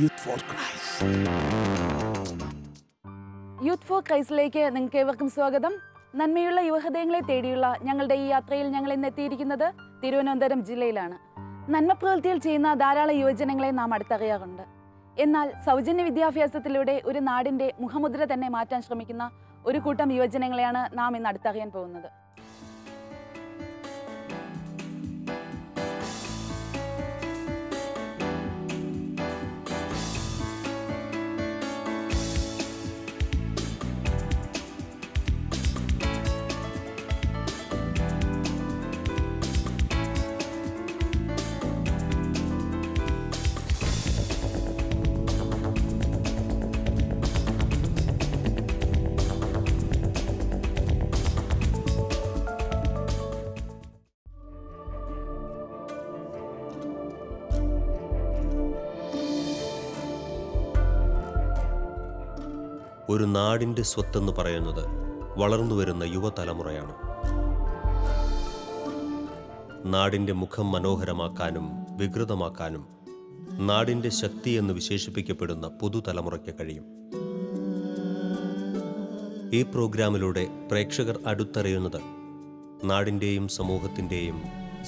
Youth for Christ. Youth for ക്രൈസ്റ്റിലേക്ക് നിങ്ങൾക്ക് ഏവർക്കും സ്വാഗതം. നന്മയുള്ള യുവഹൃദയങ്ങളെ തേടിയുള്ള ഞങ്ങളുടെ ഈ യാത്രയിൽ ഞങ്ങൾ ഇന്ന് എത്തിയിരിക്കുന്നത് തിരുവനന്തപുരം ജില്ലയിലാണ്. നന്മ പ്രവൃത്തികൾ ചെയ്യുന്ന ധാരാളം യുവജനങ്ങളെ നാം അടുത്തറിയാറുണ്ട്. എന്നാൽ സൗജന്യ വിദ്യാഭ്യാസത്തിലൂടെ ഒരു നാടിൻ്റെ മുഖമുദ്ര തന്നെ മാറ്റാൻ ശ്രമിക്കുന്ന ഒരു കൂട്ടം യുവജനങ്ങളെയാണ് നാം ഇന്ന് അടുത്തറിയാൻ പോകുന്നത്. ഒരു നാടിൻ്റെ സ്വത്തെന്ന് പറയുന്നത് വളർന്നുവരുന്ന യുവതലമുറയാണ്. നാടിൻ്റെ മുഖം മനോഹരമാക്കാനും വികൃതമാക്കാനും നാടിൻ്റെ ശക്തി എന്ന് വിശേഷിപ്പിക്കപ്പെടുന്ന പുതുതലമുറയ്ക്ക് കഴിയും. ഈ പ്രോഗ്രാമിലൂടെ പ്രേക്ഷകർ അടുത്തറിയുന്നത് നാടിൻ്റെയും സമൂഹത്തിൻ്റെയും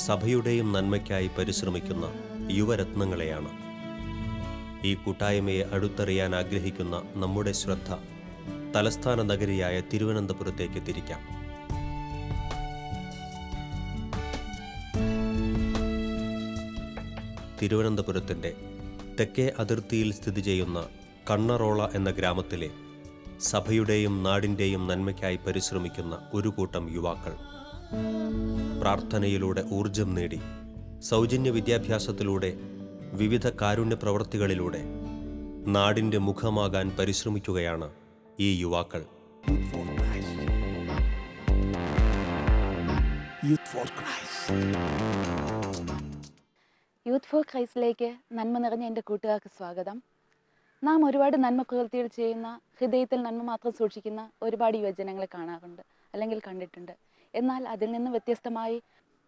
സഭയുടെയും നന്മയ്ക്കായി പരിശ്രമിക്കുന്ന യുവരത്നങ്ങളെയാണ്. ഈ കൂട്ടായ്മയെ അടുത്തറിയാൻ ആഗ്രഹിക്കുന്ന നമ്മുടെ ശ്രദ്ധ തലസ്ഥാന നഗരിയായ തിരുവനന്തപുരത്തേക്ക് തിരിക്കാം. തിരുവനന്തപുരത്തിൻ്റെ തെക്കേ അതിർത്തിയിൽ സ്ഥിതി ചെയ്യുന്ന കണ്ണറോള എന്ന ഗ്രാമത്തിലെ സഭയുടെയും നാടിൻ്റെയും നന്മയ്ക്കായി പരിശ്രമിക്കുന്ന ഒരു കൂട്ടം യുവാക്കൾ പ്രാർത്ഥനയിലൂടെ ഊർജം നേടി സൗജന്യ വിദ്യാഭ്യാസത്തിലൂടെ വിവിധ കാരുണ്യ പ്രവൃത്തികളിലൂടെ നാടിൻ്റെ മുഖമാകാൻ പരിശ്രമിക്കുകയാണ് ഈ യുവാക്കൾ. യൂത്ത് ഫോർ ക്രൈസ്റ്റിലേക്ക് നന്മ നിറഞ്ഞ എൻ്റെ കൂട്ടുകാർക്ക് സ്വാഗതം. നാം ഒരുപാട് നന്മ പ്രവൃത്തികൾ ചെയ്യുന്ന, ഹൃദയത്തിൽ നന്മ മാത്രം സൂക്ഷിക്കുന്ന ഒരുപാട് യുവജനങ്ങളെ കാണാറുണ്ട്, അല്ലെങ്കിൽ കണ്ടിട്ടുണ്ട്. എന്നാൽ അതിൽ നിന്ന് വ്യത്യസ്തമായി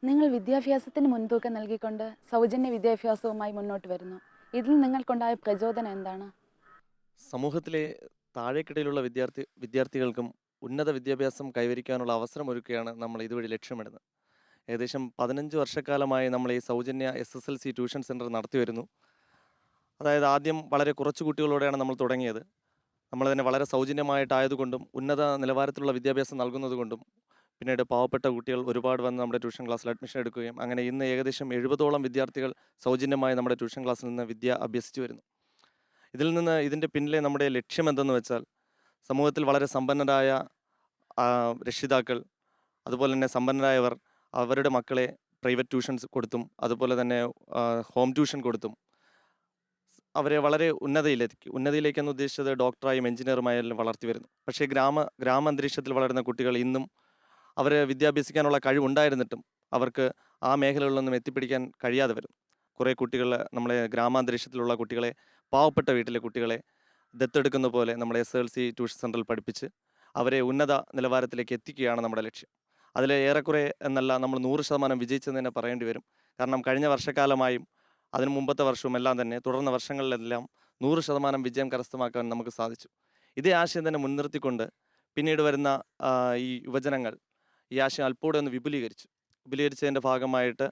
നിങ്ങൾ വിദ്യാഭ്യാസത്തിന് മുൻതൂക്കം നൽകിക്കൊണ്ട് സൗജന്യ വിദ്യാഭ്യാസവുമായി മുന്നോട്ട് വരുന്നു. ഇതിൽ നിങ്ങൾക്കുണ്ടായ പ്രചോദനം എന്താണ്? സമൂഹത്തിലെ താഴേക്കിടയിലുള്ള വിദ്യാർത്ഥികൾക്കും ഉന്നത വിദ്യാഭ്യാസം കൈവരിക്കാനുള്ള അവസരമൊരുക്കുകയാണ് നമ്മൾ ഇതുവഴി ലക്ഷ്യമിടുന്നത്. ഏകദേശം 15 വർഷക്കാലമായി നമ്മൾ ഈ സൗജന്യ SSLC ട്യൂഷൻ സെൻറ്റർ നടത്തി വരുന്നു. അതായത് ആദ്യം വളരെ കുറച്ച് കുട്ടികളോടെയാണ് നമ്മൾ തുടങ്ങിയത്. നമ്മൾ തന്നെ വളരെ സൗജന്യമായിട്ടായതുകൊണ്ടും ഉന്നത നിലവാരത്തിലുള്ള വിദ്യാഭ്യാസം നൽകുന്നതുകൊണ്ടും പിന്നീട് പാവപ്പെട്ട കുട്ടികൾ ഒരുപാട് വന്ന് നമ്മുടെ ട്യൂഷൻ ക്ലാസ്സിൽ അഡ്മിഷൻ എടുക്കുകയും അങ്ങനെ ഇന്ന് ഏകദേശം 70ഓളം വിദ്യാർത്ഥികൾ സൗജന്യമായി നമ്മുടെ ട്യൂഷൻ ക്ലാസ്സിൽ നിന്ന് വിദ്യ അഭ്യസിച്ചു വരുന്നു. ഇതിൻ്റെ പിന്നിലെ നമ്മുടെ ലക്ഷ്യം എന്തെന്ന് വെച്ചാൽ സമൂഹത്തിൽ വളരെ സമ്പന്നരായ രക്ഷിതാക്കൾ, അതുപോലെ തന്നെ സമ്പന്നരായവർ അവരുടെ മക്കളെ പ്രൈവറ്റ് ട്യൂഷൻസ് കൊടുത്തും അതുപോലെ തന്നെ ഹോം ട്യൂഷൻ കൊടുത്തും അവരെ വളരെ ഉന്നതിയിലേക്കെന്ന് ഉദ്ദേശിച്ചത് ഡോക്ടറായും എഞ്ചിനീയറുമായും വളർത്തി വരുന്നു. പക്ഷേ ഗ്രാമ അന്തരീക്ഷത്തിൽ വളരുന്ന കുട്ടികൾ ഇന്നും അവർ വിദ്യാഭ്യസിക്കാനുള്ള കഴിവുണ്ടായിരുന്നിട്ടും അവർക്ക് ആ മേഖലകളിലൊന്നും എത്തിപ്പിടിക്കാൻ കഴിയാതെ വരും. കുറേ കുട്ടികൾ നമ്മളെ ഗ്രാമാന്തരീക്ഷത്തിലുള്ള കുട്ടികളെ, പാവപ്പെട്ട വീട്ടിലെ കുട്ടികളെ ദത്തെടുക്കുന്ന പോലെ നമ്മുടെ SSLC ട്യൂഷൻ സെൻറ്ററിൽ പഠിപ്പിച്ച് അവരെ ഉന്നത നിലവാരത്തിലേക്ക് എത്തിക്കുകയാണ് നമ്മുടെ ലക്ഷ്യം. അതിൽ ഏറെക്കുറെ എന്നല്ല, നമ്മൾ 100% വിജയിച്ചെന്ന് തന്നെ പറയേണ്ടി വരും. കാരണം കഴിഞ്ഞ വർഷക്കാലമായും അതിന് മുമ്പത്തെ വർഷവും എല്ലാം തന്നെ തുടർന്ന വർഷങ്ങളിലെല്ലാം 100% വിജയം കരസ്ഥമാക്കാൻ നമുക്ക് സാധിച്ചു. ഇതേ ആശയം തന്നെ മുൻനിർത്തിക്കൊണ്ട് പിന്നീട് വരുന്ന ഈ യുവജനങ്ങൾ ഈ ആശയം അല്പോടെ ഒന്ന് വിപുലീകരിച്ചതിൻ്റെ ഭാഗമായിട്ട്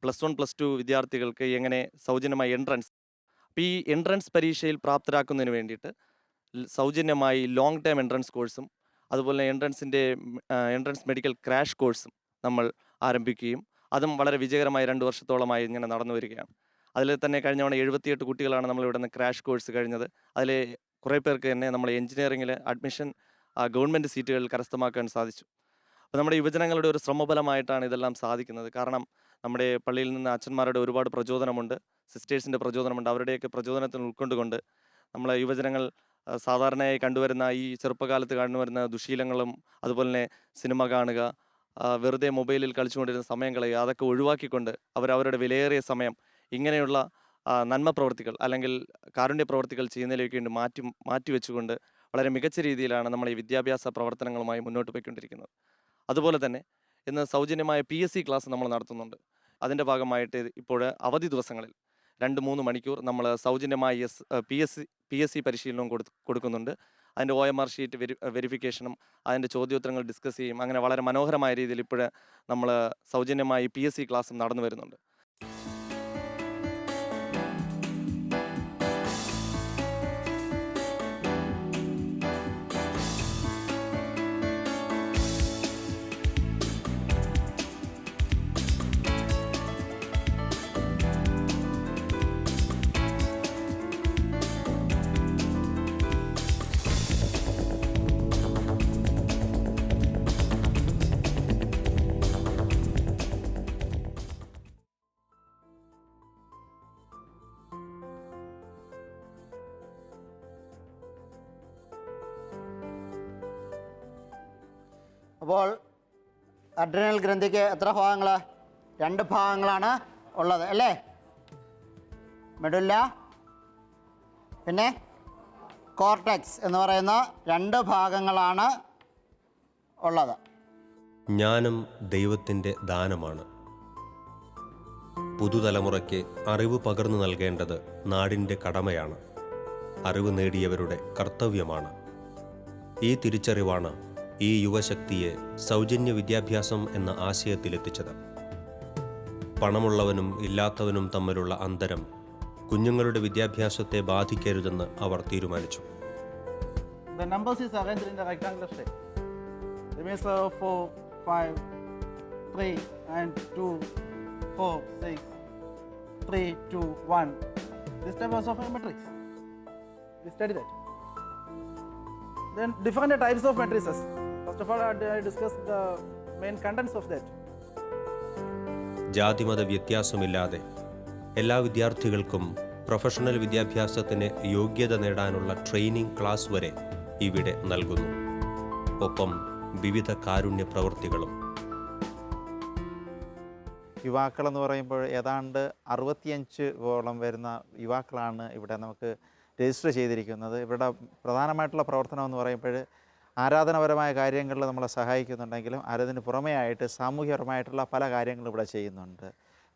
+1 +2 വിദ്യാർത്ഥികൾക്ക് എങ്ങനെ സൗജന്യമായി അപ്പോൾ ഈ എൻട്രൻസ് പരീക്ഷയിൽ പ്രാപ്തരാക്കുന്നതിന് വേണ്ടിയിട്ട് സൗജന്യമായി ലോങ് ടേം എൻട്രൻസ് കോഴ്സും അതുപോലെ എൻട്രൻസ് മെഡിക്കൽ ക്രാഷ് കോഴ്സും നമ്മൾ ആരംഭിക്കുകയും അതും വളരെ വിജയകരമായി 2 വർഷത്തോളമായി ഇങ്ങനെ നടന്നു വരികയാണ്. അതിൽ തന്നെ കഴിഞ്ഞ തവണ 78 കുട്ടികളാണ് നമ്മളിവിടെ നിന്ന് ക്രാഷ് കോഴ്സ് കഴിഞ്ഞത്. അതിൽ കുറേ പേർക്ക് തന്നെ നമ്മൾ എഞ്ചിനീയറിംഗിൽ അഡ്മിഷൻ ഗവൺമെൻറ് സീറ്റുകളിൽ കരസ്ഥമാക്കാൻ സാധിച്ചു. അപ്പോൾ നമ്മുടെ യുവജനങ്ങളുടെ ഒരു ശ്രമഫലമായിട്ടാണ് ഇതെല്ലാം സാധിക്കുന്നത്. കാരണം നമ്മുടെ പള്ളിയിൽ നിന്ന് അച്ഛന്മാരുടെ ഒരുപാട് പ്രചോദനമുണ്ട്, സിസ്റ്റേഴ്സിൻ്റെ പ്രചോദനമുണ്ട്. അവരുടെയൊക്കെ പ്രചോദനത്തിന് ഉൾക്കൊണ്ടുകൊണ്ട് നമ്മളെ യുവജനങ്ങൾ സാധാരണയായി കണ്ടുവരുന്ന ഈ ചെറുപ്പകാലത്ത് കണ്ടുവരുന്ന ദുശീലങ്ങളും അതുപോലെ തന്നെ സിനിമ കാണുക, വെറുതെ മൊബൈലിൽ കളിച്ചുകൊണ്ടിരുന്ന സമയം കളയുക, അതൊക്കെ ഒഴിവാക്കിക്കൊണ്ട് അവരവരുടെ വിലയേറിയ സമയം ഇങ്ങനെയുള്ള നന്മ പ്രവർത്തികൾ അല്ലെങ്കിൽ കാരുണ്യ പ്രവർത്തികൾ ചെയ്യുന്നതിലേക്ക് വേണ്ടി മാറ്റിവെച്ചുകൊണ്ട് വളരെ മികച്ച രീതിയിലാണ് നമ്മൾ ഈ വിദ്യാഭ്യാസ പ്രവർത്തനങ്ങളുമായി മുന്നോട്ട് പോയിക്കൊണ്ടിരിക്കുന്നത്. അതുപോലെ തന്നെ ഇന്ന് സൗജന്യമായ PSC ക്ലാസ് നമ്മൾ നടത്തുന്നുണ്ട്. അതിൻ്റെ ഭാഗമായിട്ട് ഇപ്പോൾ അവധി ദിവസങ്ങളിൽ 2-3 മണിക്കൂർ നമ്മൾ സൗജന്യമായി പി എസ് സി പരിശീലനവും കൊടുക്കുന്നുണ്ട്. അതിൻ്റെ OMR ഷീറ്റ് വെരിഫിക്കേഷനും അതിൻ്റെ ചോദ്യോത്തരങ്ങൾ ഡിസ്കസ് ചെയ്യും. അങ്ങനെ വളരെ മനോഹരമായ രീതിയിൽ ഇപ്പോൾ നമ്മൾ സൗജന്യമായി PSC ക്ലാസ്സും നടന്നു വരുന്നുണ്ട്. അപ്പോൾ അഡ്രിനൽ ഗ്രന്ഥിക്ക് എത്ര ഭാഗങ്ങൾ? 2 ഭാഗങ്ങളാണ് ഉള്ളത് അല്ലേ? മെഡുല്ല പിന്നെ കോർട്ടെക്സ് എന്ന് പറയുന്ന 2 ഭാഗങ്ങളാണ് ഉള്ളത്. ജ്ഞാനം ദൈവത്തിൻ്റെ ദാനമാണ്. പുതുതലമുറയ്ക്ക് അറിവ് പകർന്നു നൽകേണ്ടത് നാടിൻ്റെ കടമയാണ്. അറിവ് നേടിയവരുടെ കർത്തവ്യമാണ്. ഈ തിരിച്ചറിവാണ് ഈ യുവശക്തിയെ സൗജന്യ വിദ്യാഭ്യാസം എന്ന ആശയത്തിലെത്തിച്ചത്. പണമുള്ളവനും ഇല്ലാത്തവനും തമ്മിലുള്ള അന്തരം കുഞ്ഞുങ്ങളുടെ വിദ്യാഭ്യാസത്തെ ബാധിക്കരുതെന്ന് അവർ തീരുമാനിച്ചു. The numbers is arranged in the rectangular shape. It means 4, 5, 3 and 2, 4, 6, 3, 2, 1. This type also of a matrix. We study that. Then different types of matrices. First of all, I discussed the main contents of that. ജാതിമത വ്യത്യാസമില്ലാതെ എല്ലാ വിദ്യാർത്ഥികൾക്കും professional വിദ്യാഭ്യാസത്തിന് യോഗ്യത നേടാനുള്ള training class വരെ ഇവിടെ നൽകുന്നു. ഒപ്പം വിവിധ കാരുണ്യ പ്രവൃത്തികളും. യുവാക്കളെന്ന് പറയുമ്പോൾ ഏതാണ്ട് 65ഓളം വരുന്ന യുവാക്കളാണ് ഇവിടെ നമുക്ക് രജിസ്റ്റർ ചെയ്തിരിക്കുന്നത്. ഇവരുടെ പ്രധാനമായിട്ടുള്ള പ്രവർത്തനം എന്ന് പറയുമ്പോൾ ആരാധനാപരമായ കാര്യങ്ങളിൽ നമ്മളെ സഹായിക്കുന്നുണ്ടെങ്കിലും അതിന് പുറമേ ആയിട്ട് സാമൂഹ്യപരമായിട്ടുള്ള പല കാര്യങ്ങളും ഇവിടെ ചെയ്യുന്നുണ്ട്.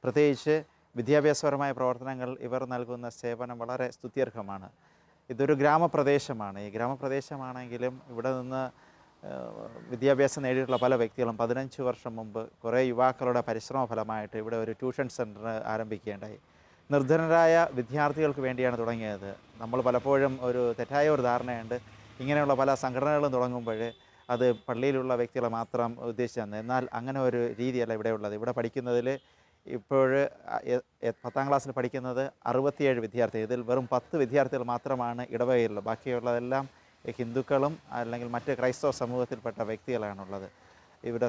പ്രത്യേകിച്ച് വിദ്യാഭ്യാസപരമായ പ്രവർത്തനങ്ങൾ ഇവർ നൽകുന്ന സേവനം വളരെ സ്തുത്യർഹമാണ്. ഇതൊരു ഗ്രാമപ്രദേശമാണ്. ഈ ഗ്രാമപ്രദേശമാണെങ്കിലും ഇവിടെ നിന്ന് വിദ്യാഭ്യാസം നേടിയിട്ടുള്ള പല വ്യക്തികളും 15 വർഷം മുമ്പ് കുറേ യുവാക്കളുടെ പരിശ്രമ ഫലമായിട്ട് ഇവിടെ ഒരു ട്യൂഷൻ സെൻറ്റർ ആരംഭിക്കുകയുണ്ടായി. നിർധനരായ വിദ്യാർത്ഥികൾക്ക് വേണ്ടിയാണ് തുടങ്ങിയത്. നമ്മൾ പലപ്പോഴും ഒരു തെറ്റായ ഒരു ധാരണയുണ്ട്, ഇങ്ങനെയുള്ള പല സംഘടനകളും തുടങ്ങുമ്പോൾ അത് പള്ളിയിലുള്ള വ്യക്തികളെ മാത്രം ഉദ്ദേശിച്ചാണ്. എന്നാൽ അങ്ങനെ ഒരു രീതിയല്ല ഇവിടെ ഉള്ളത്. ഇവിടെ പഠിക്കുന്നതിൽ ഇപ്പോൾ 10ാം ക്ലാസ്സിൽ പഠിക്കുന്നത് 67 വിദ്യാർത്ഥികൾ. ഇതിൽ വെറും 10 വിദ്യാർത്ഥികൾ മാത്രമാണ് ഇടവകയിലുള്ളത്. ബാക്കിയുള്ളതെല്ലാം ഹിന്ദുക്കളും അല്ലെങ്കിൽ മറ്റ് ക്രൈസ്തവ സമൂഹത്തിൽപ്പെട്ട വ്യക്തികളാണുള്ളത്. ഇവിടെ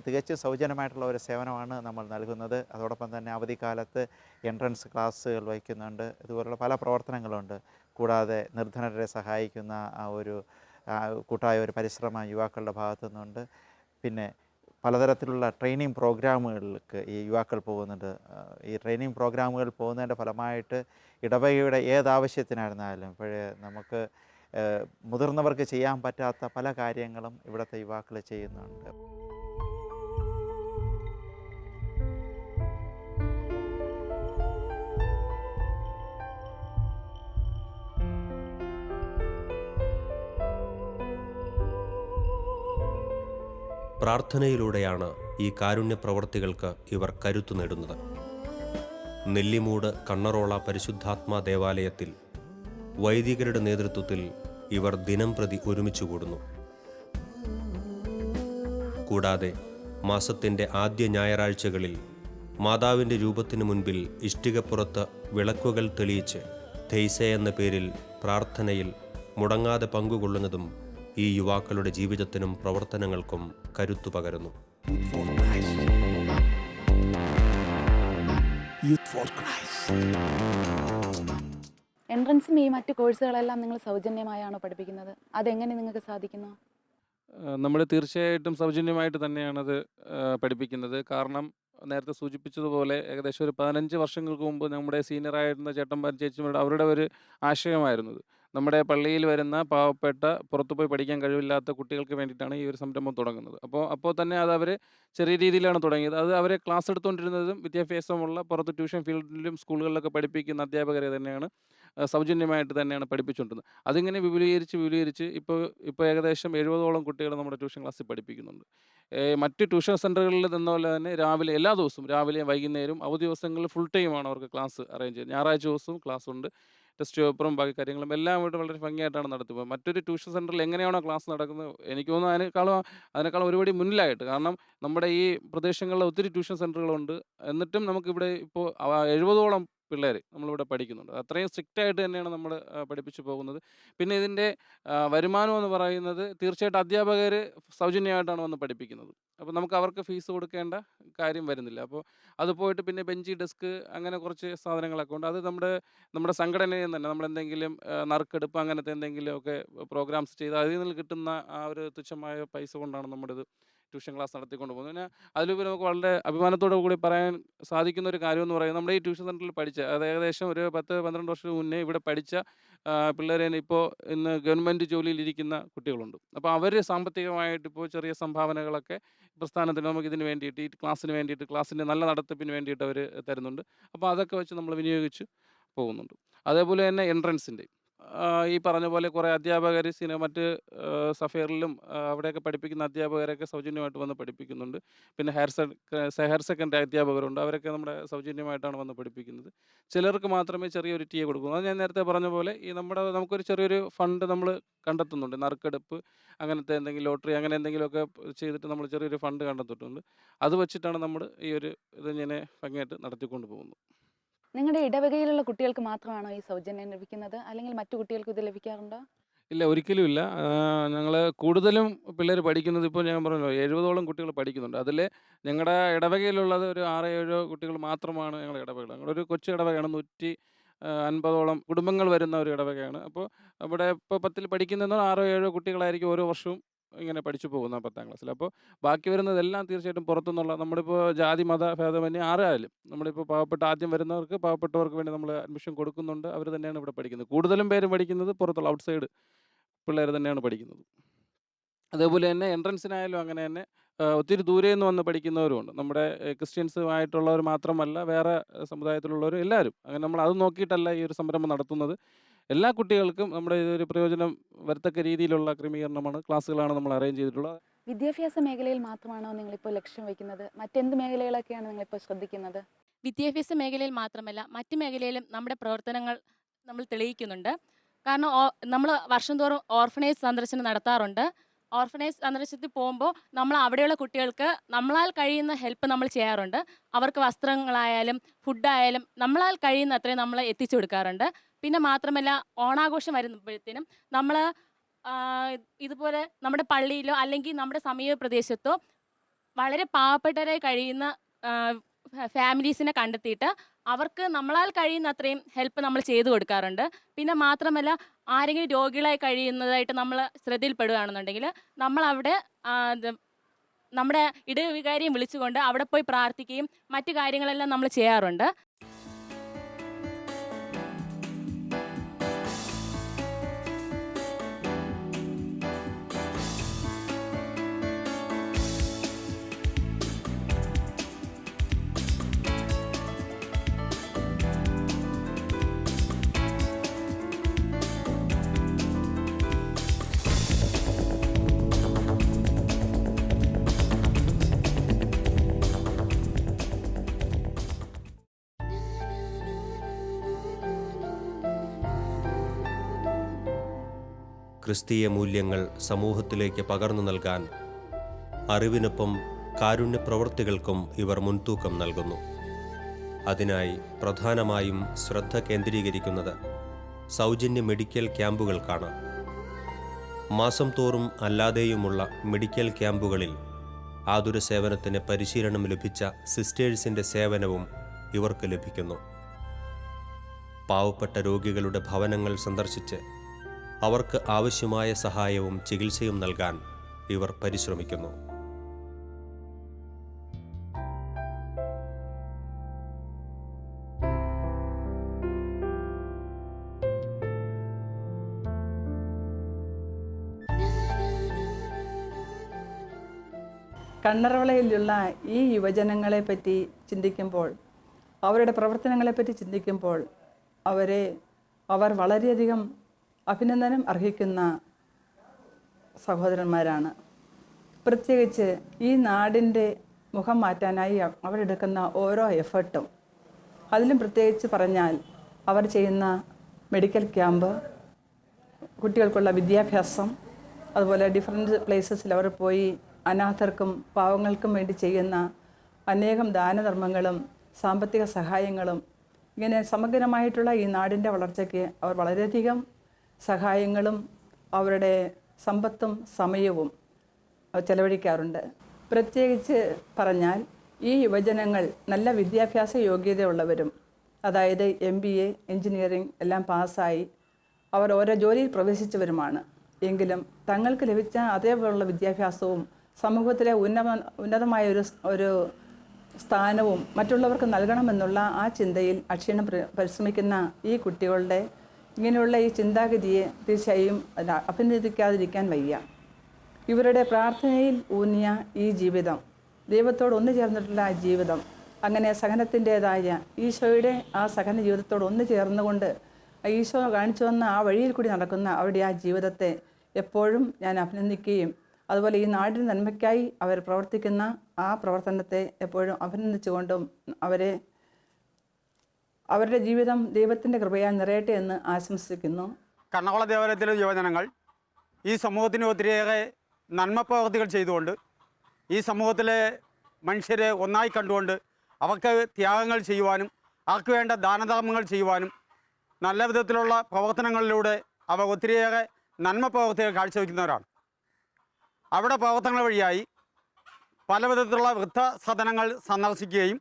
തികച്ചും സൗജന്യമായിട്ടുള്ള ഒരു സേവനമാണ് നമ്മൾ നൽകുന്നത്. അതോടൊപ്പം തന്നെ അവധിക്കാലത്ത് എൻട്രൻസ് ക്ലാസ്സുകൾ വയ്ക്കുന്നുണ്ട്. ഇതുപോലുള്ള പല പ്രവർത്തനങ്ങളുണ്ട്. കൂടാതെ നിർധനരെ സഹായിക്കുന്ന ഒരു കൂട്ടായ ഒരു പരിശ്രമം യുവാക്കളുടെ ഭാഗത്തു നിന്നുണ്ട്. പിന്നെ പലതരത്തിലുള്ള ട്രെയിനിങ് പ്രോഗ്രാമുകളിലേക്ക് ഈ യുവാക്കൾ പോകുന്നുണ്ട്. ഈ ട്രെയിനിങ് പ്രോഗ്രാമുകൾ പോകുന്നതിൻ്റെ ഫലമായിട്ട് ഇടവകയുടെ ഏതാവശ്യത്തിനായിരുന്നാലും ഇപ്പോഴേ നമുക്ക് മുതിർന്നവർക്ക് ചെയ്യാൻ പറ്റാത്ത പല കാര്യങ്ങളും ഇവിടുത്തെ യുവാക്കൾ ചെയ്യുന്നുണ്ട്. പ്രാർത്ഥനയിലൂടെയാണ് ഈ കാരുണ്യ പ്രവർത്തികൾക്ക് ഇവർ കരുത്തു നേടുന്നത്. നെല്ലിമൂട് കണ്ണറോള പരിശുദ്ധാത്മാ ദേവാലയത്തിൽ വൈദികരുടെ നേതൃത്വത്തിൽ ഇവർ ദിനംപ്രതി ഒരുമിച്ച് കൂടുന്നു. കൂടാതെ മാസത്തിൻ്റെ ആദ്യ ഞായറാഴ്ചകളിൽ മാതാവിൻ്റെ രൂപത്തിനു മുൻപിൽ ഇഷ്ടികപ്പുറത്ത് വിളക്കുകൾ തെളിയിച്ച് തെയ്സെ എന്ന പേരിൽ പ്രാർത്ഥനയിൽ മുടങ്ങാതെ പങ്കുകൊള്ളുന്നതും ഈ യുവാക്കളുടെ ജീവിതത്തിനും പ്രവർത്തനങ്ങൾക്കും കരുത്തു പകരുന്നു. എൻട്രൻസും ഈ മറ്റ് കോഴ്സുകളെല്ലാം നിങ്ങൾ സൗജന്യമായാണോ പഠിപ്പിക്കുന്നത്? അതെങ്ങനെ നിങ്ങൾക്ക് സാധിക്കുന്നു? നമ്മൾ തീർച്ചയായിട്ടും സൗജന്യമായിട്ട് തന്നെയാണത് പഠിപ്പിക്കുന്നത്. കാരണം നേരത്തെ സൂചിപ്പിച്ചതുപോലെ ഏകദേശം ഒരു 15 വർഷങ്ങൾക്ക് മുമ്പ് നമ്മുടെ സീനിയറായിരുന്ന ചേട്ടന്മാരും ചേച്ചിമാരുടെ അവരുടെ ഒരു ആശയമായിരുന്നത് നമ്മുടെ പള്ളിയിൽ വരുന്ന പാവപ്പെട്ട പുറത്തുപോയി പഠിക്കാൻ കഴിവില്ലാത്ത കുട്ടികൾക്ക് വേണ്ടിയിട്ടാണ് ഈ ഒരു സംരംഭം തുടങ്ങുന്നത്. അപ്പോൾ തന്നെ അത് അവർ ചെറിയ രീതിയിലാണ് തുടങ്ങിയത്. അത് അവരെ ക്ലാസ് എടുത്തുകൊണ്ടിരുന്നതും വിദ്യാഭ്യാസമുള്ള പുറത്ത് ട്യൂഷൻ ഫീൽഡിലും സ്കൂളുകളിലൊക്കെ പഠിപ്പിക്കുന്ന അധ്യാപകരെ തന്നെയാണ് സൗജന്യമായിട്ട് തന്നെയാണ് പഠിപ്പിച്ചുകൊണ്ടിരുന്നത്. അതിങ്ങനെ വിപുലീകരിച്ച് ഇപ്പോൾ ഏകദേശം 70ഓളം കുട്ടികൾ നമ്മുടെ ട്യൂഷൻ ക്ലാസ്സിൽ പഠിപ്പിക്കുന്നുണ്ട്. മറ്റ് ട്യൂഷൻ സെൻ്ററുകളിൽ നിന്ന പോലെ തന്നെ എല്ലാ ദിവസവും രാവിലെയും വൈകുന്നേരവും അവധി ദിവസങ്ങളിൽ ഫുൾ ടൈമാണ് അവർക്ക് ക്ലാസ് അറേഞ്ച് ചെയ്യുന്നത്. ഞായറാഴ്ച ദിവസവും ക്ലാസ് ഉണ്ട്. ടെസ്റ്റ് പേപ്പറും ബാക്കി കാര്യങ്ങളും എല്ലാം ഇവിടെ വളരെ ഭംഗിയായിട്ടാണ് നടത്തുന്നത്. മറ്റൊരു ട്യൂഷൻ സെൻ്ററിൽ എങ്ങനെയാണോ ക്ലാസ് നടക്കുന്നത്, എനിക്ക് തോന്നുന്നു അതിനേക്കാളും ഒരുപടി മുന്നിലായിട്ട്. കാരണം നമ്മുടെ ഈ പ്രദേശങ്ങളിൽ ഒത്തിരി ട്യൂഷൻ സെൻ്ററുകളുണ്ട്. എന്നിട്ടും നമുക്കിവിടെ ഇപ്പോൾ 70ഓളം പിള്ളേർ നമ്മളിവിടെ പഠിക്കുന്നുണ്ട്. അത്രയും സ്ട്രിക്റ്റ് ആയിട്ട് തന്നെയാണ് നമ്മൾ പഠിപ്പിച്ചു പോകുന്നത്. പിന്നെ ഇതിൻ്റെ വരുമാനം എന്ന് പറയുന്നത് തീർച്ചയായിട്ടും അധ്യാപകർ സൗജന്യമായിട്ടാണ് വന്ന് പഠിപ്പിക്കുന്നത്. അപ്പോൾ നമുക്ക് അവർക്ക് ഫീസ് കൊടുക്കേണ്ട കാര്യം വരുന്നില്ല. അപ്പോൾ അത് പോയിട്ട് പിന്നെ ബെഞ്ച്, ഡെസ്ക് അങ്ങനെ കുറച്ച് സാധനങ്ങളൊക്കെ ഉണ്ട്. അത് നമ്മുടെ സംഘടനയിൽ തന്നെ നമ്മളെന്തെങ്കിലും നറുക്കെടുപ്പ് അങ്ങനത്തെ എന്തെങ്കിലുമൊക്കെ പ്രോഗ്രാംസ് ചെയ്ത് അതിൽ നിന്ന് കിട്ടുന്ന ആ ഒരു തുച്ഛമായ പൈസ കൊണ്ടാണ് നമ്മളിത് ട്യൂഷൻ ക്ലാസ് നടത്തിക്കൊണ്ട് പോകുന്നത്. പിന്നെ അതിലുപരി നമുക്ക് വളരെ അഭിമാനത്തോടു കൂടി പറയാൻ സാധിക്കുന്ന ഒരു കാര്യം എന്ന് പറയുന്നത്, നമ്മുടെ ഈ ട്യൂഷൻ സെൻ്ററിൽ പഠിച്ച അത് ഏകദേശം ഒരു 10-12 വർഷം മുന്നേ ഇവിടെ പഠിച്ച പിള്ളേർ തന്നെ ഇന്ന് ഗവൺമെൻറ് ജോലിയിലിരിക്കുന്ന കുട്ടികളുണ്ട്. അപ്പോൾ അവർ സാമ്പത്തികമായിട്ട് ഇപ്പോൾ ചെറിയ സംഭാവനകളൊക്കെ പ്രസ്ഥാനത്തിന് നമുക്കിതിന് വേണ്ടിയിട്ട് ഈ ക്ലാസ്സിന് വേണ്ടിയിട്ട് ക്ലാസ്സിൻ്റെ നല്ല നടത്തിപ്പിന് വേണ്ടിയിട്ട് അവർ തരുന്നുണ്ട്. അപ്പോൾ അതൊക്കെ വെച്ച് നമ്മൾ വിനിയോഗിച്ച് പോകുന്നുണ്ട്. അതേപോലെ തന്നെ എൻട്രൻസിൻ്റെ ഈ പറഞ്ഞ പോലെ കുറേ അധ്യാപകർ മറ്റ് സഫയറിലും അവിടെയൊക്കെ പഠിപ്പിക്കുന്ന അധ്യാപകരൊക്കെ സൗജന്യമായിട്ട് വന്ന് പഠിപ്പിക്കുന്നുണ്ട്. പിന്നെ ഹയർ സെക്കൻഡറി അധ്യാപകരുണ്ട്. അവരൊക്കെ നമ്മുടെ സൗജന്യമായിട്ടാണ് വന്ന് പഠിപ്പിക്കുന്നത്. ചിലർക്ക് മാത്രമേ ചെറിയൊരു ടി എ കൊടുക്കുന്നു. അത് ഞാൻ നേരത്തെ പറഞ്ഞ പോലെ നമുക്കൊരു ചെറിയൊരു ഫണ്ട് നമ്മൾ കണ്ടെത്തുന്നുണ്ട്. നറുക്കെടുപ്പ് അങ്ങനത്തെ എന്തെങ്കിലും ലോട്ടറി അങ്ങനെ എന്തെങ്കിലുമൊക്കെ ചെയ്തിട്ട് നമ്മൾ ചെറിയൊരു ഫണ്ട് കണ്ടെത്തിയിട്ടുണ്ട്. അത് വെച്ചിട്ടാണ് നമ്മൾ ഇതിങ്ങനെ ഭംഗിയായിട്ട് നടത്തിക്കൊണ്ട് പോകുന്നത്. നിങ്ങളുടെ ഇടവകയിലുള്ള കുട്ടികൾക്ക് മാത്രമാണോ ഈ സൗജന്യം ലഭിക്കുന്നത്, അല്ലെങ്കിൽ മറ്റു കുട്ടികൾക്ക് ഇത് ലഭിക്കാറുണ്ടോ? ഇല്ല, ഒരിക്കലും ഇല്ല. ഞങ്ങൾ കൂടുതലും പിള്ളേർ പഠിക്കുന്നത് ഇപ്പോൾ ഞാൻ പറഞ്ഞല്ലോ 70ഓളം കുട്ടികൾ പഠിക്കുന്നുണ്ട്. അതിൽ ഞങ്ങളുടെ ഇടവകയിലുള്ളത് ഒരു 6-7 കുട്ടികൾ മാത്രമാണ് ഞങ്ങളുടെ ഇടവക. ഞങ്ങളൊരു കൊച്ചു ഇടവകയാണ്. 150ഓളം കുടുംബങ്ങൾ വരുന്ന ഒരു ഇടവകയാണ്. അപ്പോൾ അവിടെ ഇപ്പോൾ 10ൽ പഠിക്കുന്നത് 6-7 കുട്ടികളായിരിക്കും ഓരോ വർഷവും ഇങ്ങനെ പഠിച്ചു പോകുന്നത് 10ാം ക്ലാസ്സിൽ. അപ്പോൾ ബാക്കി വരുന്നതെല്ലാം തീർച്ചയായിട്ടും പുറത്തുനിന്നുള്ള, നമ്മളിപ്പോൾ ജാതി മത ഭേദമന്യേ ആരായാലും നമ്മളിപ്പോൾ ആദ്യം വരുന്നവർക്ക് പാവപ്പെട്ടവർക്ക് വേണ്ടി നമ്മൾ അഡ്മിഷൻ കൊടുക്കുന്നുണ്ട്. അവർ തന്നെയാണ് ഇവിടെ പഠിക്കുന്നത്. കൂടുതലും പേരും പഠിക്കുന്നത് പുറത്തുള്ള ഔട്ട്സൈഡ് പിള്ളേർ തന്നെയാണ് പഠിക്കുന്നത്. അതേപോലെ തന്നെ എൻട്രൻസിനായാലും അങ്ങനെ തന്നെ ഒത്തിരി ദൂരെ നിന്ന് വന്ന് പഠിക്കുന്നവരുമുണ്ട്. നമ്മുടെ ക്രിസ്ത്യൻസുമായിട്ടുള്ളവർ മാത്രമല്ല, വേറെ സമുദായത്തിലുള്ളവരും എല്ലാവരും. അങ്ങനെ നമ്മൾ അത് നോക്കിയിട്ടല്ല ഈ ഒരു സംരംഭം നടത്തുന്നത്. എല്ലാ കുട്ടികൾക്കും നമ്മുടെ ഇതൊരു പ്രയോജനം വരത്തക്ക രീതിയിലുള്ള ക്രമീകരണമാണ്, ക്ലാസ്സുകളാണ് നമ്മൾ അറേഞ്ച് ചെയ്തിട്ടുള്ളത്. വിദ്യാഭ്യാസ മേഖലയിൽ മാത്രമാണോ നിങ്ങളിപ്പോൾ ലക്ഷ്യം വയ്ക്കുന്നത്? മറ്റെന്ത് മേഖലകളൊക്കെയാണ് നിങ്ങളിപ്പോൾ ശ്രദ്ധിക്കുന്നത്? വിദ്യാഭ്യാസ മേഖലയിൽ മാത്രമല്ല, മറ്റ് മേഖലയിലും നമ്മുടെ പ്രവർത്തനങ്ങൾ നമ്മൾ തെളിയിക്കുന്നുണ്ട്. കാരണം നമ്മൾ വർഷം തോറും ഓർഫനേജ് സന്ദർശനം നടത്താറുണ്ട്. ഓർഫനേജ് സന്ദർശനത്തിൽ പോകുമ്പോൾ നമ്മൾ അവിടെയുള്ള കുട്ടികൾക്ക് നമ്മളാൽ കഴിയുന്ന ഹെൽപ്പ് നമ്മൾ ചെയ്യാറുണ്ട്. അവർക്ക് വസ്ത്രങ്ങളായാലും ഫുഡായാലും നമ്മളാൽ കഴിയുന്ന അത്രയും നമ്മൾ എത്തിച്ചു കൊടുക്കാറുണ്ട്. പിന്നെ മാത്രമല്ല, ഓണാഘോഷം വരുമ്പോഴത്തേനും നമ്മൾ ഇതുപോലെ നമ്മുടെ പള്ളിയിലോ അല്ലെങ്കിൽ നമ്മുടെ സമീപ പ്രദേശത്തോ വളരെ പാവപ്പെട്ടവരായി കഴിയുന്ന ഫാമിലീസിനെ കണ്ടെത്തിയിട്ട് അവർക്ക് നമ്മളാൽ കഴിയുന്ന അത്രയും ഹെൽപ്പ് നമ്മൾ ചെയ്തു കൊടുക്കാറുണ്ട്. പിന്നെ മാത്രമല്ല, ആരെങ്കിലും രോഗികളായി കഴിയുന്നതായിട്ട് നമ്മൾ ശ്രദ്ധയിൽപ്പെടുകയാണെന്നുണ്ടെങ്കിൽ നമ്മളവിടെ നമ്മുടെ ഇടവികാരിയും വിളിച്ചുകൊണ്ട് അവിടെ പോയി പ്രാർത്ഥിക്കുകയും മറ്റു കാര്യങ്ങളെല്ലാം നമ്മൾ ചെയ്യാറുണ്ട്. ക്രിസ്തീയ മൂല്യങ്ങൾ സമൂഹത്തിലേക്ക് പകർന്നു നൽകാൻ അറിവിനൊപ്പം കാരുണ്യപ്രവൃത്തികൾക്കും ഇവർ മുൻതൂക്കം നൽകുന്നു. അതിനായി പ്രധാനമായും ശ്രദ്ധ കേന്ദ്രീകരിക്കുന്നത് സൗജന്യ മെഡിക്കൽ ക്യാമ്പുകൾക്കാണ്. മാസം തോറും അല്ലാതെയുമുള്ള മെഡിക്കൽ ക്യാമ്പുകളിൽ ആതുര സേവനത്തിന് പരിശീലനം ലഭിച്ച സിസ്റ്റേഴ്സിൻ്റെ സേവനവും ഇവർക്ക് ലഭിക്കുന്നു. പാവപ്പെട്ട രോഗികളുടെ ഭവനങ്ങൾ സന്ദർശിച്ച് അവർക്ക് ആവശ്യമായ സഹായവും ചികിത്സയും നൽകാൻ ഇവർ പരിശ്രമിക്കുന്നു. കണ്ണറവളയിലുള്ള ഈ യുവജനങ്ങളെ പറ്റി ചിന്തിക്കുമ്പോൾ, അവരുടെ പ്രവർത്തനങ്ങളെപ്പറ്റി ചിന്തിക്കുമ്പോൾ അവർ വളരെയധികം അഭിനന്ദനം അർഹിക്കുന്ന സഹോദരന്മാരാണ്. പ്രത്യേകിച്ച് ഈ നാടിൻ്റെ മുഖം മാറ്റാനായി അവരെടുക്കുന്ന ഓരോ എഫേർട്ടും, അതിലും പ്രത്യേകിച്ച് പറഞ്ഞാൽ അവർ ചെയ്യുന്ന മെഡിക്കൽ ക്യാമ്പ്, കുട്ടികൾക്കുള്ള വിദ്യാഭ്യാസം, അതുപോലെ ഡിഫറെൻറ്റ് പ്ലേസസിൽ അവർ പോയി അനാഥർക്കും പാവങ്ങൾക്കും വേണ്ടി ചെയ്യുന്ന അനേകം ദാനധർമ്മങ്ങളും സാമ്പത്തിക സഹായങ്ങളും, ഇങ്ങനെ സമഗ്രമായിട്ടുള്ള ഈ നാടിൻ്റെ വളർച്ചയ്ക്ക് അവർ വളരെയധികം സഹായങ്ങളും അവരുടെ സമ്പത്തും സമയവും ചെലവഴിക്കാറുണ്ട്. പ്രത്യേകിച്ച് പറഞ്ഞാൽ ഈ യുവജനങ്ങൾ നല്ല വിദ്യാഭ്യാസ യോഗ്യതയുള്ളവരും, അതായത് MBA, എൻജിനീയറിംഗ് എല്ലാം പാസ്സായി അവർ ഓരോ ജോലിയിൽ പ്രവേശിച്ചവരുമാണ്. എങ്കിലും തങ്ങൾക്ക് ലഭിച്ച അതേപോലുള്ള വിദ്യാഭ്യാസവും സമൂഹത്തിലെ ഉന്നതമായ ഒരു സ്ഥാനവും മറ്റുള്ളവർക്ക് നൽകണമെന്നുള്ള ആ ചിന്തയിൽ അക്ഷീണം പരിശ്രമിക്കുന്ന ഈ കുട്ടികളുടെ ഇങ്ങനെയുള്ള ഈ ചിന്താഗതിയെ തീർച്ചയായും അഭിനന്ദിക്കാതിരിക്കാൻ വയ്യ. ഇവരുടെ പ്രാർത്ഥനയിൽ ഊന്നിയ ഈ ജീവിതം, ദൈവത്തോട് ഒന്നു ചേർന്നിട്ടുള്ള ആ ജീവിതം, അങ്ങനെ സഹനത്തിൻ്റേതായ ഈശോയുടെ ആ സഹന ജീവിതത്തോട് ഒന്നു ചേർന്നുകൊണ്ട് ഈശോ കാണിച്ചു വന്ന ആ വഴിയിൽ കൂടി നടക്കുന്ന അവരുടെ ആ ജീവിതത്തെ എപ്പോഴും ഞാൻ അഭിനന്ദിക്കുകയും, അതുപോലെ ഈ നാടിന് നന്മയ്ക്കായി അവർ പ്രവർത്തിക്കുന്ന ആ പ്രവർത്തനത്തെ എപ്പോഴും അഭിനന്ദിച്ചുകൊണ്ടും അവരുടെ ജീവിതം ദൈവത്തിൻ്റെ കൃപയാൽ നിറയട്ടെ എന്ന് ആശംസിക്കുന്നു. കണ്ണകുള ദേവാലയത്തിലെ യുവജനങ്ങൾ ഈ സമൂഹത്തിന് ഒത്തിരിയേറെ നന്മ പ്രവർത്തികൾ ചെയ്തുകൊണ്ട്, ഈ സമൂഹത്തിലെ മനുഷ്യരെ ഒന്നായി കണ്ടുകൊണ്ട് അവർക്ക് ത്യാഗങ്ങൾ ചെയ്യുവാനും അവർക്ക് വേണ്ട ദാനധർമ്മങ്ങൾ ചെയ്യുവാനും നല്ല വിധത്തിലുള്ള പ്രവർത്തനങ്ങളിലൂടെ അവർ ഒത്തിരിയേറെ നന്മ പ്രവർത്തികൾ കാഴ്ചവെക്കുന്നവരാണ്. അവിടെ പ്രവർത്തനങ്ങൾ വഴിയായി പല വിധത്തിലുള്ള വൃദ്ധസദനങ്ങൾ സന്ദർശിക്കുകയും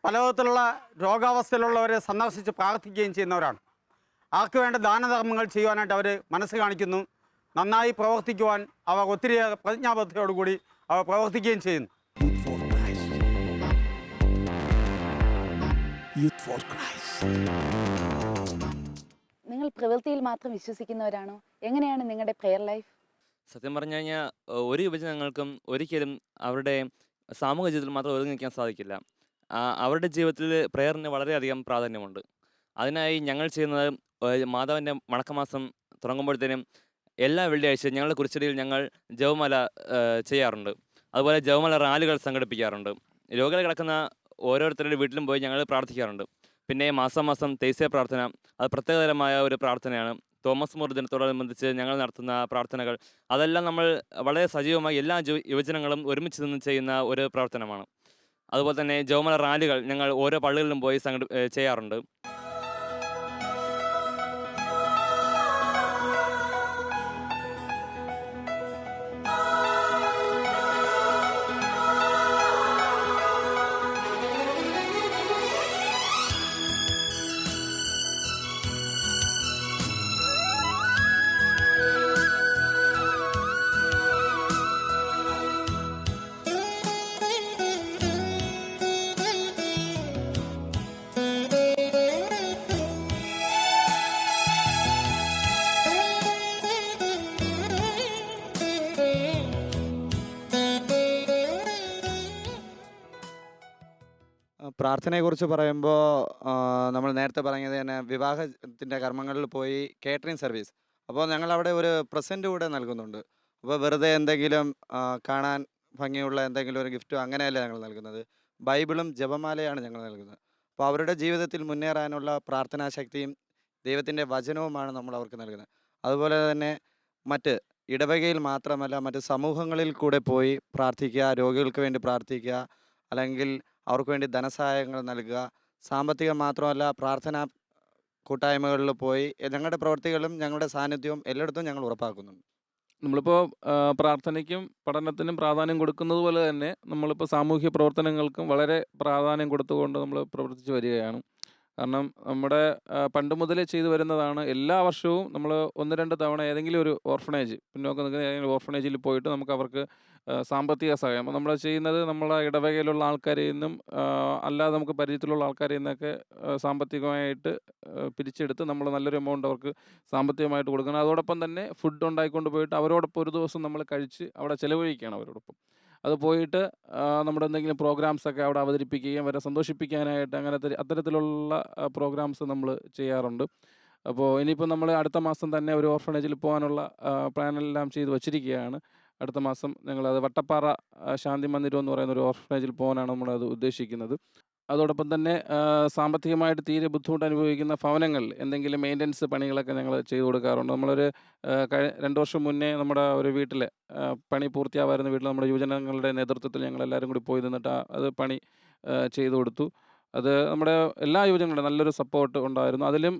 പല വിധത്തിലുള്ള രോഗാവസ്ഥയിലുള്ളവരെ സന്ദർശിച്ച് പ്രാർത്ഥിക്കുകയും ചെയ്യുന്നവരാണ്. അവർക്ക് വേണ്ട ദാനധർമ്മങ്ങൾ ചെയ്യുവാനായിട്ട് അവർ മനസ്സ് കാണിക്കുന്നു. നന്നായി പ്രവർത്തിക്കുവാൻ അവർ ഒത്തിരിയേറെ പ്രതിജ്ഞാബദ്ധയോടുകൂടി അവർ പ്രവർത്തിക്കുകയും ചെയ്യുന്നു. നിങ്ങൾ പ്രവൃത്തിയിൽ മാത്രം വിശ്വസിക്കുന്നവരാണോ? എങ്ങനെയാണ് നിങ്ങളുടെ പ്രെയർ ലൈഫ്? സത്യം പറഞ്ഞു കഴിഞ്ഞാൽ ഒരു യുവജനങ്ങൾക്കും ഒരിക്കലും അവരുടെ സാമൂഹിക ജീവിതത്തിൽ മാത്രം ഒതുങ്ങി നിൽക്കാൻ സാധിക്കില്ല. അവരുടെ ജീവിതത്തിൽ പ്രെയറിന് വളരെയധികം പ്രാധാന്യമുണ്ട്. അതിനായി ഞങ്ങൾ ചെയ്യുന്നത് മാതാവിൻ്റെ വണക്കമാസം തുടങ്ങുമ്പോഴത്തേനും എല്ലാ വെള്ളിയാഴ്ചയും ഞങ്ങളുടെ കുരിശടിയിൽ ഞങ്ങൾ ജപമാല ചെയ്യാറുണ്ട്. അതുപോലെ ജപമാല റാലികൾ സംഘടിപ്പിക്കാറുണ്ട്. രോഗികൾ കിടക്കുന്ന ഓരോരുത്തരുടെ വീട്ടിലും പോയി ഞങ്ങൾ പ്രാർത്ഥിക്കാറുണ്ട്. പിന്നെ മാസം മാസം തേസ്യ പ്രാർത്ഥന, അത് പ്രത്യേകതരമായ ഒരു പ്രാർത്ഥനയാണ്. തോമസ് മൂർ ദിനത്തോടനുബന്ധിച്ച് ഞങ്ങൾ നടത്തുന്ന പ്രാർത്ഥനകൾ, അതെല്ലാം നമ്മൾ വളരെ സജീവമായി എല്ലാ യുവജനങ്ങളും ഒരുമിച്ച് നിന്ന് ചെയ്യുന്ന ഒരു പ്രവർത്തനമാണ്. അതുപോലെ തന്നെ ജപമാല റാലികൾ ഞങ്ങൾ ഓരോ പള്ളികളിലും പോയി ചെയ്യാറുണ്ട്. പ്രാർത്ഥനയെക്കുറിച്ച് പറയുമ്പോൾ നമ്മൾ നേരത്തെ പറഞ്ഞത് തന്നെ വിവാഹത്തിൻ്റെ കർമ്മങ്ങളിൽ പോയി കേറ്ററിംഗ് സർവീസ്. അപ്പോൾ ഞങ്ങളവിടെ ഒരു പ്രസൻറ്റ് കൂടെ നൽകുന്നുണ്ട്. അപ്പോൾ വെറുതെ എന്തെങ്കിലും കാണാൻ ഭംഗിയുള്ള എന്തെങ്കിലും ഒരു ഗിഫ്റ്റോ അങ്ങനെയല്ല ഞങ്ങൾ നൽകുന്നത്. ബൈബിളും ജപമാലയാണ് ഞങ്ങൾ നൽകുന്നത്. അപ്പോൾ അവരുടെ ജീവിതത്തിൽ മുന്നേറാനുള്ള പ്രാർത്ഥനാശക്തിയും ദൈവത്തിൻ്റെ വചനവുമാണ് നമ്മൾ അവർക്ക് നൽകുന്നത്. അതുപോലെ തന്നെ മറ്റ് ഇടവകയിൽ മാത്രമല്ല മറ്റ് സമൂഹങ്ങളിൽ കൂടെ പോയി പ്രാർത്ഥിക്കുക, രോഗികൾക്ക് വേണ്ടി പ്രാർത്ഥിക്കുക, അല്ലെങ്കിൽ അവർക്ക് വേണ്ടി ധനസഹായങ്ങൾ നൽകുക. സാമ്പത്തികം മാത്രമല്ല, പ്രാർത്ഥനാ കൂട്ടായ്മകളിൽ പോയി ഞങ്ങളുടെ പ്രവൃത്തികളും ഞങ്ങളുടെ സാന്നിധ്യവും എല്ലായിടത്തും ഞങ്ങൾ ഉറപ്പാക്കുന്നുണ്ട്. നമ്മളിപ്പോൾ പ്രാർത്ഥനയ്ക്കും പഠനത്തിനും പ്രാധാന്യം കൊടുക്കുന്നത് പോലെ തന്നെ നമ്മളിപ്പോൾ സാമൂഹ്യ പ്രവർത്തനങ്ങൾക്കും വളരെ പ്രാധാന്യം കൊടുത്തുകൊണ്ട് നമ്മൾ പ്രവർത്തിച്ചു വരികയാണ്. കാരണം നമ്മുടെ പണ്ട് മുതലേ ചെയ്തു വരുന്നതാണ്. എല്ലാ വർഷവും നമ്മൾ 1-2 തവണ ഏതെങ്കിലും ഒരു ഓർഫനേജ്, പിന്നോക്കം നിൽക്കുന്ന ഏതെങ്കിലും ഓർഫനേജിൽ പോയിട്ട് നമുക്ക് അവർക്ക് സാമ്പത്തിക സഹായം നമ്മൾ ചെയ്യുന്നത് നമ്മളെ ഇടവകയിലുള്ള ആൾക്കാരിൽ നിന്നും അല്ലാതെ നമുക്ക് പരിചയത്തിലുള്ള ആൾക്കാരിൽ നിന്നൊക്കെ സാമ്പത്തികമായിട്ട് പിരിച്ചെടുത്ത് നമ്മൾ നല്ലൊരു എമൗണ്ട് അവർക്ക് സാമ്പത്തികമായിട്ട് കൊടുക്കണം. അതോടൊപ്പം തന്നെ ഫുഡ് ഉണ്ടാക്കിക്കൊണ്ട് പോയിട്ട് അവരോടൊപ്പം ഒരു ദിവസം നമ്മൾ കഴിച്ച് അവിടെ ചിലവഴിക്കുകയാണ് അവരോടൊപ്പം. അത് പോയിട്ട് നമ്മുടെ എന്തെങ്കിലും പ്രോഗ്രാംസൊക്കെ അവിടെ അവതരിപ്പിക്കുകയും അവരെ സന്തോഷിപ്പിക്കാനായിട്ട് അത്തരത്തിലുള്ള പ്രോഗ്രാംസ് നമ്മൾ ചെയ്യാറുണ്ട്. അപ്പോൾ ഇനിയിപ്പോൾ നമ്മൾ അടുത്ത മാസം തന്നെ ഒരു ഓർഫണേജിൽ പോകാനുള്ള പ്ലാനെല്ലാം ചെയ്ത് വച്ചിരിക്കുകയാണ്. അടുത്ത മാസം ഞങ്ങളത് വട്ടപ്പാറ ശാന്തി മന്ദിരം എന്ന് പറയുന്ന ഒരു ഓർഫണേജിൽ പോകാനാണ് നമ്മളത് ഉദ്ദേശിക്കുന്നത്. അതോടൊപ്പം തന്നെ സാമ്പത്തികമായിട്ട് തീരെ ബുദ്ധിമുട്ട് അനുഭവിക്കുന്ന ഭവനങ്ങളിൽ എന്തെങ്കിലും മെയിൻ്റനൻസ് പണികളൊക്കെ ഞങ്ങൾ ചെയ്തു കൊടുക്കാറുണ്ട്. നമ്മളൊരു 2 വർഷം മുന്നേ നമ്മുടെ ഒരു വീട്ടിൽ പണി പൂർത്തിയാവായിരുന്ന വീട്ടിൽ നമ്മുടെ യുവജനങ്ങളുടെ നേതൃത്വത്തിൽ ഞങ്ങളെല്ലാവരും കൂടി പോയി നിന്നിട്ട് അത് പണി ചെയ്തു കൊടുത്തു. അത് നമ്മുടെ എല്ലാ യുവജനങ്ങളുടെ നല്ലൊരു സപ്പോർട്ട് ഉണ്ടായിരുന്നു. അതിലും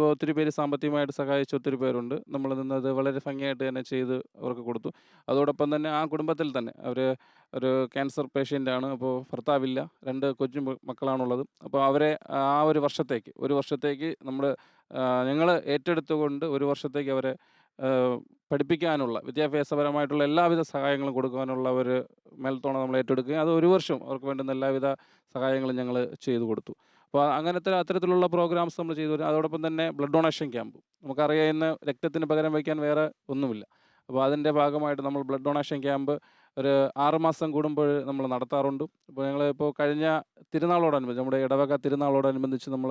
ഒത്തിരി പേര് സാമ്പത്തികമായിട്ട് സഹായിച്ച ഒത്തിരി പേരുണ്ട്. നമ്മൾ നിന്നത് വളരെ ഭംഗിയായിട്ട് തന്നെ ചെയ്ത് അവർക്ക് കൊടുത്തു. അതോടൊപ്പം തന്നെ ആ കുടുംബത്തിൽ തന്നെ അവർ ഒരു ക്യാൻസർ പേഷ്യൻ്റാണ്. അപ്പോൾ ഭർത്താവില്ല, 2 കൊച്ചു മക്കളാണുള്ളത്. അപ്പോൾ അവരെ ആ ഒരു വർഷത്തേക്ക് ഞങ്ങൾ ഏറ്റെടുത്തുകൊണ്ട് ഒരു വർഷത്തേക്ക് അവരെ പഠിപ്പിക്കാനുള്ള വിദ്യാഭ്യാസപരമായിട്ടുള്ള എല്ലാവിധ സഹായങ്ങളും കൊടുക്കാനുള്ള ഒരു മേൽത്തോണം നമ്മൾ ഏറ്റെടുക്കുകയും അത് ഒരു വർഷം അവർക്ക് വേണ്ടുന്ന എല്ലാവിധ സഹായങ്ങളും ഞങ്ങൾ ചെയ്തു കൊടുത്തു. അപ്പോൾ അത്തരത്തിലുള്ള പ്രോഗ്രാംസ് നമ്മൾ ചെയ്തു. അതോടൊപ്പം തന്നെ ബ്ലഡ് ഡൊണേഷൻ ക്യാമ്പ്, നമുക്കറിയാം ഇന്ന് രക്തത്തിന് പകരം വയ്ക്കാൻ വേറെ ഒന്നുമില്ല. അപ്പോൾ അതിൻ്റെ ഭാഗമായിട്ട് നമ്മൾ ബ്ലഡ് ഡൊണേഷൻ ക്യാമ്പ് ഒരു 6 മാസം കൂടുമ്പോൾ നമ്മൾ നടത്താറുണ്ട്. അപ്പോൾ ഞങ്ങളിപ്പോൾ കഴിഞ്ഞ തിരുനാളോടനുബന്ധിച്ച് നമ്മുടെ ഇടവക തിരുനാളോടനുബന്ധിച്ച് നമ്മൾ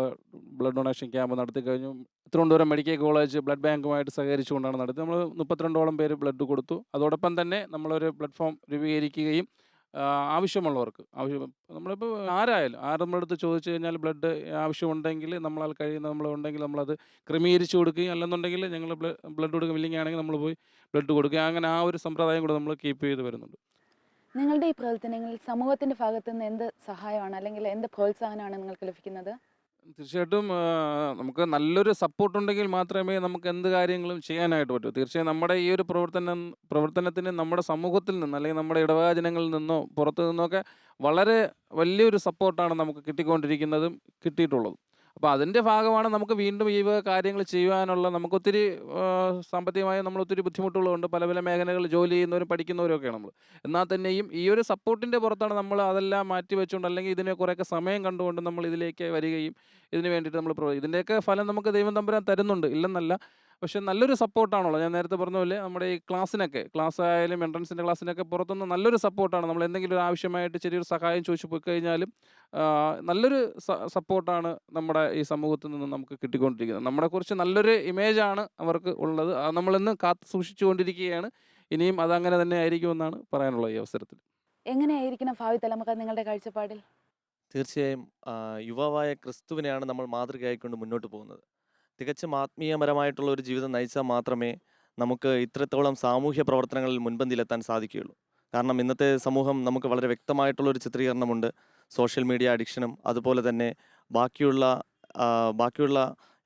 ബ്ലഡ് ഡൊണേഷൻ ക്യാമ്പ് നടത്തി കഴിഞ്ഞു. തിരുവനന്തപുരം മെഡിക്കൽ കോളേജ് ബ്ലഡ് ബാങ്കുമായിട്ട് സഹകരിച്ചുകൊണ്ടാണ് നടത്തി. നമ്മൾ 32ഓളം പേര് ബ്ലഡ് കൊടുത്തു. അതോടൊപ്പം തന്നെ നമ്മളൊരു പ്ലാറ്റ്ഫോം രൂപീകരിക്കുകയും ആവശ്യമുള്ളവർക്ക് നമ്മളിപ്പോൾ ആരായാലും നമ്മളടുത്ത് ചോദിച്ചു കഴിഞ്ഞാൽ ബ്ലഡ് ആവശ്യമുണ്ടെങ്കിൽ നമ്മളാൽ കഴിയുന്ന നമ്മളുണ്ടെങ്കിൽ നമ്മളത് ക്രമീകരിച്ച് കൊടുക്കുകയും അല്ലെന്നുണ്ടെങ്കിൽ ഞങ്ങൾ ബ്ലഡ് കൊടുക്കും, ഇല്ലെങ്കിൽ ആണെങ്കിൽ നമ്മൾ പോയി ബ്ലഡ് കൊടുക്കുക. അങ്ങനെ ആ ഒരു സമ്പ്രദായം കൂടെ നമ്മൾ കീപ്പ് ചെയ്ത് വരുന്നുണ്ട്. നിങ്ങളുടെ ഈ പ്രവർത്തനങ്ങളിൽ സമൂഹത്തിൻ്റെ ഭാഗത്തു നിന്ന് എന്ത് സഹായമാണ് അല്ലെങ്കിൽ എന്ത് പ്രോത്സാഹനമാണ് നിങ്ങൾക്ക് ലഭിക്കുന്നത്? തീർച്ചയായിട്ടും നമുക്ക് നല്ലൊരു സപ്പോർട്ട് ഉണ്ടെങ്കിൽ മാത്രമേ നമുക്ക് എന്ത് കാര്യങ്ങളും ചെയ്യാനായിട്ട് പറ്റൂ. തീർച്ചയായും നമ്മുടെ ഈ ഒരു പ്രവർത്തനത്തിന് നമ്മുടെ സമൂഹത്തിൽ നിന്ന് അല്ലെങ്കിൽ നമ്മുടെ ഇടവക ജനങ്ങളിൽ നിന്നോ പുറത്തു നിന്നൊക്കെ വളരെ വലിയൊരു സപ്പോർട്ടാണ് നമുക്ക് കിട്ടിയിട്ടുള്ളതും. അപ്പോൾ അതിൻ്റെ ഭാഗമാണ് നമുക്ക് വീണ്ടും ഈ കാര്യങ്ങൾ ചെയ്യുവാനുള്ള നമുക്കൊത്തിരി സാമ്പത്തികമായി നമ്മളൊത്തിരി ബുദ്ധിമുട്ടുള്ളതുകൊണ്ട് പല മേഖലകളിൽ ജോലി ചെയ്യുന്നവരും പഠിക്കുന്നവരും ഒക്കെയാണ് നമ്മൾ. എന്നാൽ തന്നെയും ഈ ഒരു സപ്പോർട്ടിൻ്റെ പുറത്താണ് നമ്മൾ അതെല്ലാം മാറ്റി വെച്ചുകൊണ്ട് അല്ലെങ്കിൽ ഇതിനെ കുറേയൊക്കെ സമയം കണ്ടുകൊണ്ട് നമ്മൾ ഇതിലേക്ക് വരികയും ഇതിന് വേണ്ടിയിട്ട് നമ്മൾ ഇതിൻ്റെയൊക്കെ ഫലം നമുക്ക് ദൈവം തമ്പുരാൻ തരുന്നുണ്ട്, ഇല്ലെന്നല്ല. പക്ഷേ നല്ലൊരു സപ്പോർട്ടാണുള്ളത്. ഞാൻ നേരത്തെ പറഞ്ഞ പോലെ നമ്മുടെ ഈ ക്ലാസ് ആയാലും എൻട്രൻസിൻ്റെ ക്ലാസ്സിനൊക്കെ പുറത്തുനിന്ന് നല്ലൊരു സപ്പോർട്ടാണ്. നമ്മൾ എന്തെങ്കിലും ഒരു ആവശ്യമായിട്ട് ചെറിയൊരു സഹായം ചോദിച്ചു പോയി കഴിഞ്ഞാലും നല്ലൊരു സപ്പോർട്ടാണ് നമ്മുടെ ഈ സമൂഹത്തിൽ നിന്ന് നമുക്ക് കിട്ടിക്കൊണ്ടിരിക്കുന്നത്. നമ്മളെക്കുറിച്ച് നല്ലൊരു ഇമേജാണ് അവർക്ക് ഉള്ളത്. നമ്മളിന്ന് കാത്തു സൂക്ഷിച്ചുകൊണ്ടിരിക്കുകയാണ്. ഇനിയും അതങ്ങനെ തന്നെ ആയിരിക്കുമെന്നാണ് പറയാനുള്ളത് ഈ അവസരത്തിൽ. എങ്ങനെയായിരിക്കണം ഭാവി തലമുറ നിങ്ങളുടെ കാഴ്ചപ്പാടിൽ? തീർച്ചയായും യുവാവായ ക്രിസ്തുവിനെയാണ് നമ്മൾ മാതൃകയായിക്കൊണ്ട് മുന്നോട്ട് പോകുന്നത്. തികച്ചും ആത്മീയപരമായിട്ടുള്ള ഒരു ജീവിതം നയിച്ചാൽ മാത്രമേ നമുക്ക് ഇത്രത്തോളം സാമൂഹ്യ പ്രവർത്തനങ്ങളിൽ മുൻപന്തിയിലെത്താൻ സാധിക്കുകയുള്ളൂ. കാരണം ഇന്നത്തെ സമൂഹം നമുക്ക് വളരെ വ്യക്തമായിട്ടുള്ളൊരു ചിത്രീകരണമുണ്ട്. സോഷ്യൽ മീഡിയ അഡിക്ഷനും അതുപോലെ തന്നെ ബാക്കിയുള്ള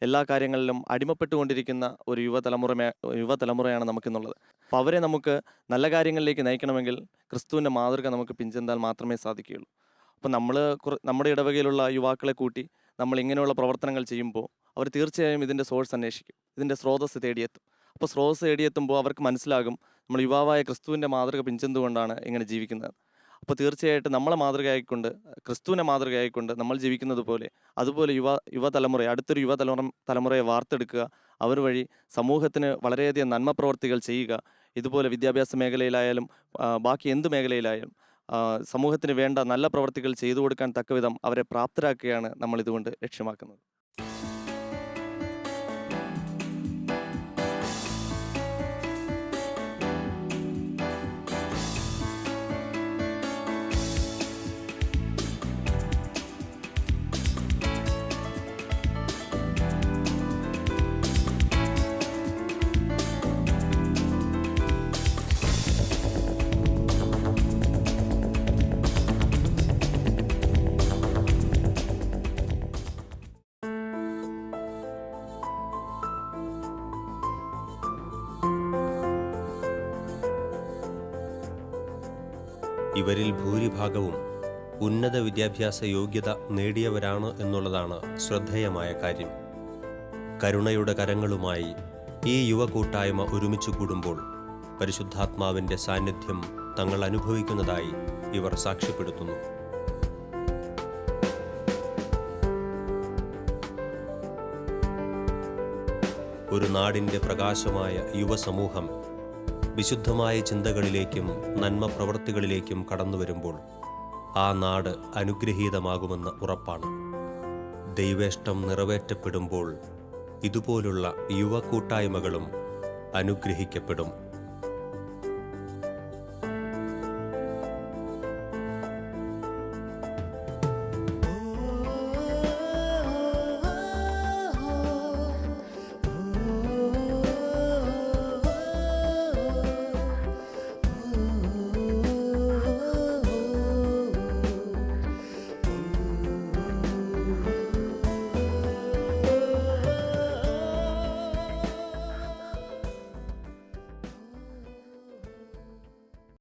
എല്ലാ കാര്യങ്ങളിലും അടിമപ്പെട്ടുകൊണ്ടിരിക്കുന്ന ഒരു യുവതലമുറയാണ് നമുക്കിന്നുള്ളത്. അപ്പോൾ അവരെ നമുക്ക് നല്ല കാര്യങ്ങളിലേക്ക് നയിക്കണമെങ്കിൽ ക്രിസ്തുവിൻ്റെ മാതൃക നമുക്ക് പിൻചെന്താൽ മാത്രമേ സാധിക്കുകയുള്ളൂ. അപ്പോൾ നമ്മുടെ ഇടവകയിലുള്ള യുവാക്കളെ കൂട്ടി നമ്മൾ ഇങ്ങനെയുള്ള പ്രവർത്തനങ്ങൾ ചെയ്യുമ്പോൾ അവർ തീർച്ചയായും ഇതിൻ്റെ സോഴ്സ് അന്വേഷിക്കും, ഇതിൻ്റെ സ്രോതസ്സ് തേടിയെത്തും. അപ്പോൾ സ്രോതസ്സ് തേടിയെത്തുമ്പോൾ അവർക്ക് മനസ്സിലാകും നമ്മൾ യുവാവായ ക്രിസ്തുവിൻ്റെ മാതൃക പിൻചെന്തുകൊണ്ടാണ് ഇങ്ങനെ ജീവിക്കുന്നത്. അപ്പോൾ തീർച്ചയായിട്ടും നമ്മളെ മാതൃകയായിക്കൊണ്ട് ക്രിസ്തുവിനെ മാതൃകയായിക്കൊണ്ട് നമ്മൾ ജീവിക്കുന്നത് പോലെ അതുപോലെ അടുത്തൊരു യുവതലമുറയെ വാർത്തെടുക്കുക, അവർ വഴി സമൂഹത്തിന് വളരെയധികം നന്മ പ്രവർത്തികൾ ചെയ്യുക. ഇതുപോലെ വിദ്യാഭ്യാസ മേഖലയിലായാലും ബാക്കി എന്ത് മേഖലയിലായാലും സമൂഹത്തിന് വേണ്ട നല്ല പ്രവർത്തികൾ ചെയ്തു കൊടുക്കാൻ തക്കവിധം അവരെ പ്രാപ്തരാക്കുകയാണ് നമ്മൾ ഇതുകൊണ്ട് ലക്ഷ്യമാക്കുന്നത്. ഇവരിൽ ഭൂരിഭാഗവും ഉന്നത വിദ്യാഭ്യാസ യോഗ്യത നേടിയവരാണ് എന്നുള്ളതാണ് ശ്രദ്ധേയമായ കാര്യം. കരുണയുടെ കരങ്ങളുമായി ഈ യുവകൂട്ടായ്മ ഒരുമിച്ച് കൂടുമ്പോൾ പരിശുദ്ധാത്മാവിൻ്റെ സാന്നിധ്യം തങ്ങൾ അനുഭവിക്കുന്നതായി ഇവർ സാക്ഷ്യപ്പെടുത്തുന്നു. ഒരു നാടിൻ്റെ പ്രകാശമായ യുവസമൂഹം വിശുദ്ധമായ ചിന്തകളിലേക്കും നന്മ പ്രവൃത്തികളിലേക്കും കടന്നു വരുമ്പോൾ ആ നാട് അനുഗ്രഹീതമാകുമെന്ന് ഉറപ്പാണ്. ദൈവേഷ്ടം നിറവേറ്റപ്പെടുമ്പോൾ ഇതുപോലുള്ള യുവ കൂട്ടായ്മകളും അനുഗ്രഹിക്കപ്പെടും.